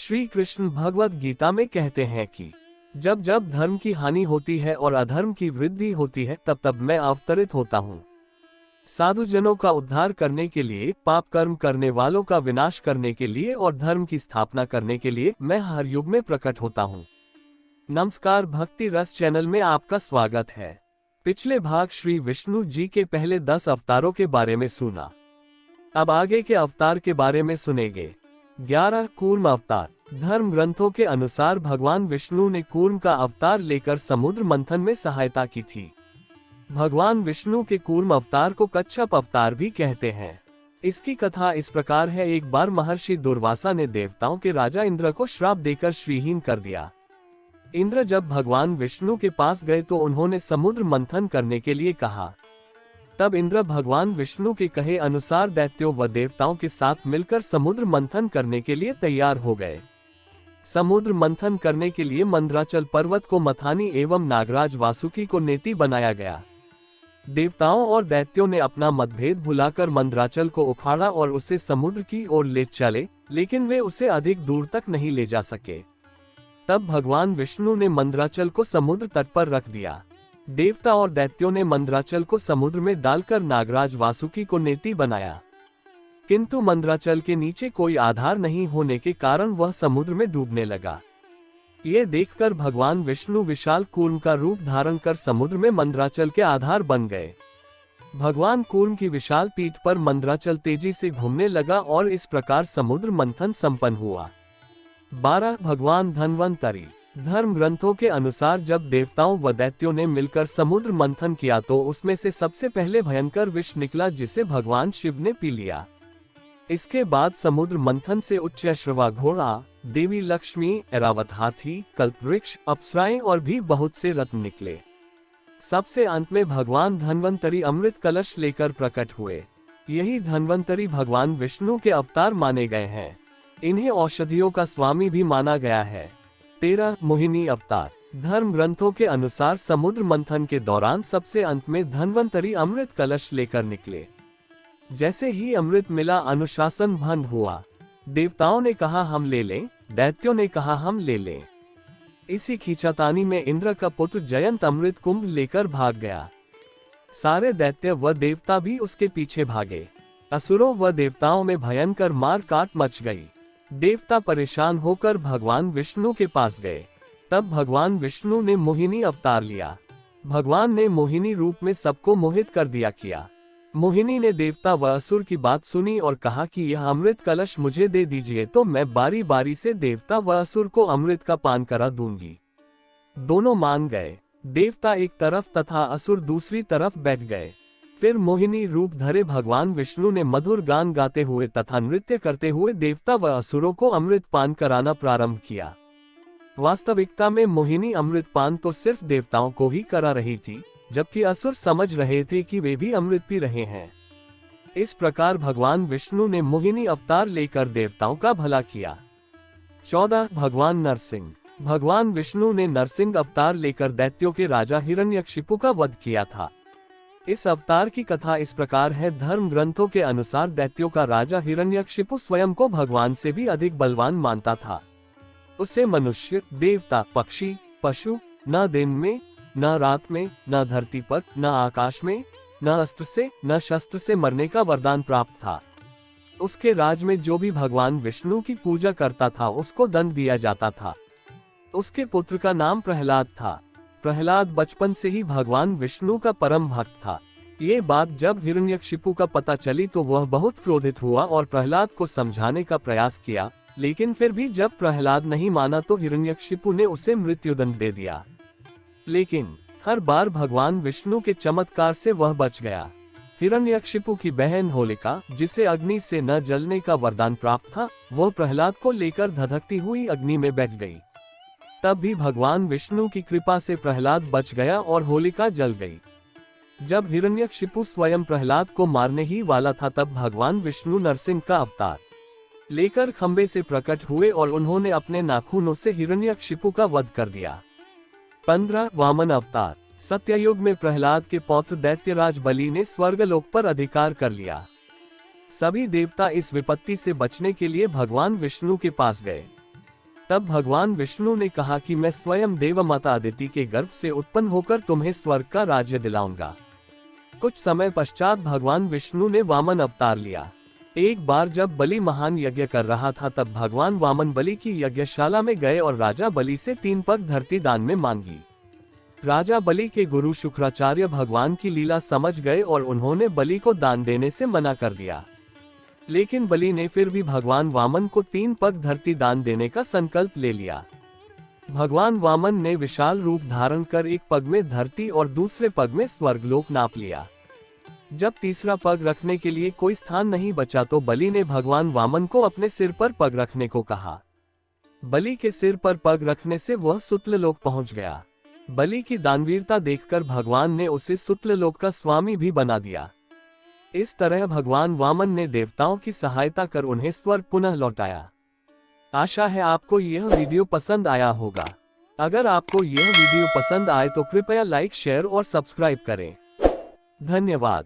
श्री कृष्ण भगवत गीता में कहते हैं कि जब जब धर्म की हानि होती है और अधर्म की वृद्धि होती है तब तब मैं अवतरित होता हूँ। साधुजनों का उद्धार करने के लिए, पाप कर्म करने वालों का विनाश करने के लिए और धर्म की स्थापना करने के लिए मैं हर युग में प्रकट होता हूँ। नमस्कार, भक्ति रस चैनल में आपका स्वागत है। पिछले भाग श्री विष्णु जी के पहले 10 अवतारों के बारे में सुना। अब आगे के अवतार के बारे में सुनेंगे। 11 कूर्म अवतार। धर्म ग्रंथों के अनुसार भगवान विष्णु ने कूर्म का अवतार लेकर समुद्र मंथन में सहायता की थी। भगवान विष्णु के कूर्म अवतार को कच्छप अवतार भी कहते हैं। इसकी कथा इस प्रकार है। एक बार महर्षि दुर्वासा ने देवताओं के राजा इंद्र को श्राप देकर श्रीहीन कर दिया। इंद्र जब भगवान विष्णु के पास गए तो उन्होंने समुद्र मंथन करने के लिए कहा। तब इंद्र भगवान विष्णु के कहे अनुसार दैत्यों व देवताओं के साथ मिलकर समुद्र मंथन करने के लिए तैयार हो गए। समुद्र मंथन करने के लिए मंदराचल पर्वत को मथानी एवं नागराज वासुकी को नेति बनाया गया। देवताओं और दैत्यों ने अपना मतभेद भुलाकर मंदराचल को उखाड़ा और उसे समुद्र की ओर ले चले, लेकिन वे उसे अधिक दूर तक नहीं ले जा सके। तब भगवान विष्णु ने मंदराचल को समुद्र तट पर रख दिया। देवता और दैत्यों ने मंदराचल को समुद्र में डालकर नागराज वासुकी को नेति बनाया, किंतु मंदराचल के नीचे कोई आधार नहीं होने के कारण वह समुद्र में डूबने लगा। ये देखकर भगवान विष्णु विशाल कूर्म का रूप धारण कर समुद्र में मंदराचल के आधार बन गए। भगवान कूर्म की विशाल पीठ पर मंदराचल तेजी से घूमने लगा और इस प्रकार समुद्र मंथन संपन्न हुआ। 12 भगवान धन्वंतरी। धर्म ग्रंथों के अनुसार जब देवताओं व दैत्यों ने मिलकर समुद्र मंथन किया तो उसमें से सबसे पहले भयंकर विष निकला जिसे भगवान शिव ने पी लिया। इसके बाद समुद्र मंथन से उच्चैश्रवा घोड़ा, देवी लक्ष्मी, ऐरावत हाथी, कल्पवृक्ष, अप्सराएं और भी बहुत से रत्न निकले। सबसे अंत में भगवान धन्वंतरी अमृत कलश लेकर प्रकट हुए। यही धन्वंतरी भगवान विष्णु के अवतार माने गए हैं। इन्हें औषधियों का स्वामी भी माना गया है। 13 मोहिनी अवतार। धर्म ग्रंथों के अनुसार समुद्र मंथन के दौरान सबसे अंत में धन्वंतरी अमृत कलश लेकर निकले। जैसे ही अमृत मिला अनुशासन भंग हुआ। देवताओं ने कहा हम ले लें, दैत्यों ने कहा हम ले लें। इसी खींचातानी में इंद्र का पुत्र जयंत अमृत कुंभ लेकर भाग गया। सारे दैत्य व देवता भी उसके पीछे भागे। असुरों व देवताओं में भयंकर मार काट मच गई। देवता परेशान होकर भगवान विष्णु के पास गए। तब भगवान विष्णु ने मोहिनी अवतार लिया। भगवान ने मोहिनी रूप में सबको मोहित कर दिया किया। मोहिनी ने देवता व असुर की बात सुनी और कहा कि यह अमृत कलश मुझे दे दीजिए तो मैं बारी बारी से देवता व असुर को अमृत का पान करा दूंगी। दोनों मान गए। देवता एक तरफ तथा असुर दूसरी तरफ बैठ गए। फिर मोहिनी रूप धरे भगवान विष्णु ने मधुर गान गाते हुए तथा नृत्य करते हुए देवता व असुरों को अमृत पान कराना प्रारंभ किया। वास्तविकता में मोहिनी अमृत पान तो सिर्फ देवताओं को ही करा रही थी, जबकि असुर समझ रहे थे कि वे भी अमृत पी रहे हैं। इस प्रकार भगवान विष्णु ने मोहिनी अवतार लेकर देवताओं का भला किया। 14 भगवान नरसिंह। भगवान विष्णु ने नरसिंह अवतार लेकर दैत्यों के राजा हिरण्यकशिपु का वध किया था। इस अवतार की कथा इस प्रकार है। धर्म ग्रंथों के अनुसार दैत्यों का राजा हिरण्यकशिपु स्वयं को भगवान से भी अधिक बलवान मानता था। उसे मनुष्य, देवता, पक्षी, पशु, न दिन में, न रात में, न धरती पर, न आकाश में, न अस्त्र से, न शस्त्र से मरने का वरदान प्राप्त था। उसके राज में जो भी भगवान विष्णु की पूजा करता था उसको दंड दिया जाता था। उसके पुत्र का नाम प्रहलाद था। प्रहलाद बचपन से ही भगवान विष्णु का परम भक्त था। ये बात जब हिरण्यकशिपु का पता चली तो वह बहुत क्रोधित हुआ और प्रहलाद को समझाने का प्रयास किया, लेकिन फिर भी जब प्रहलाद नहीं माना तो हिरण्यकशिपु ने उसे मृत्युदंड दे दिया। लेकिन हर बार भगवान विष्णु के चमत्कार से वह बच गया। हिरण्यकशिपु की बहन होलिका, जिसे अग्नि से न जलने का वरदान प्राप्त था, वह प्रहलाद को लेकर धधकती हुई अग्नि में बैठ गई। तब भी भगवान विष्णु की कृपा से प्रहलाद बच गया और होलिका जल गई। जब हिरण्यकशिपु स्वयं प्रहलाद को मारने ही वाला था तब भगवान विष्णु नरसिंह का अवतार लेकर खंबे से प्रकट हुए और उन्होंने अपने नाखूनों से हिरण्यकशिपु का वध कर दिया। 15 वामन अवतार। सत्ययुग में प्रहलाद के पौत्र दैत्यराज बलि ने स्वर्गलोक पर अधिकार कर लिया। सभी देवता इस विपत्ति से बचने के लिए भगवान विष्णु के पास गए। तब भगवान विष्णु ने कहा कि मैं स्वयं देवमाता अदिति के गर्भ से उत्पन्न होकर तुम्हें स्वर्ग का राज्य दिलाऊंगा। कुछ समय पश्चात भगवान विष्णु ने वामन अवतार लिया। एक बार जब बलि महान यज्ञ कर रहा था तब भगवान वामन बलि की यज्ञशाला में गए और राजा बलि से 3 पग धरती दान में मांगी। राजा बलि के गुरु शुक्राचार्य भगवान की लीला समझ गए और उन्होंने बलि को दान देने से मना कर दिया। लेकिन बलि ने फिर भी भगवान वामन को 3 पग धरती दान देने का संकल्प ले लिया। भगवान वामन ने विशाल रूप धारण कर एक पग में धरती और दूसरे पग में स्वर्गलोक नाप लिया। जब तीसरा पग रखने के लिए कोई स्थान नहीं बचा तो बलि ने भगवान वामन को अपने सिर पर पग रखने को कहा। बलि के सिर पर पग रखने से वह सुतलोक पहुंच गया। बलि की दानवीरता देखकर भगवान ने उसे सुतलोक का स्वामी भी बना दिया। इस तरह भगवान वामन ने देवताओं की सहायता कर उन्हें स्वर्ग पुनः लौटाया। आशा है आपको यह वीडियो पसंद आया होगा। अगर आपको यह वीडियो पसंद आए तो कृपया लाइक, शेयर और सब्सक्राइब करें। धन्यवाद।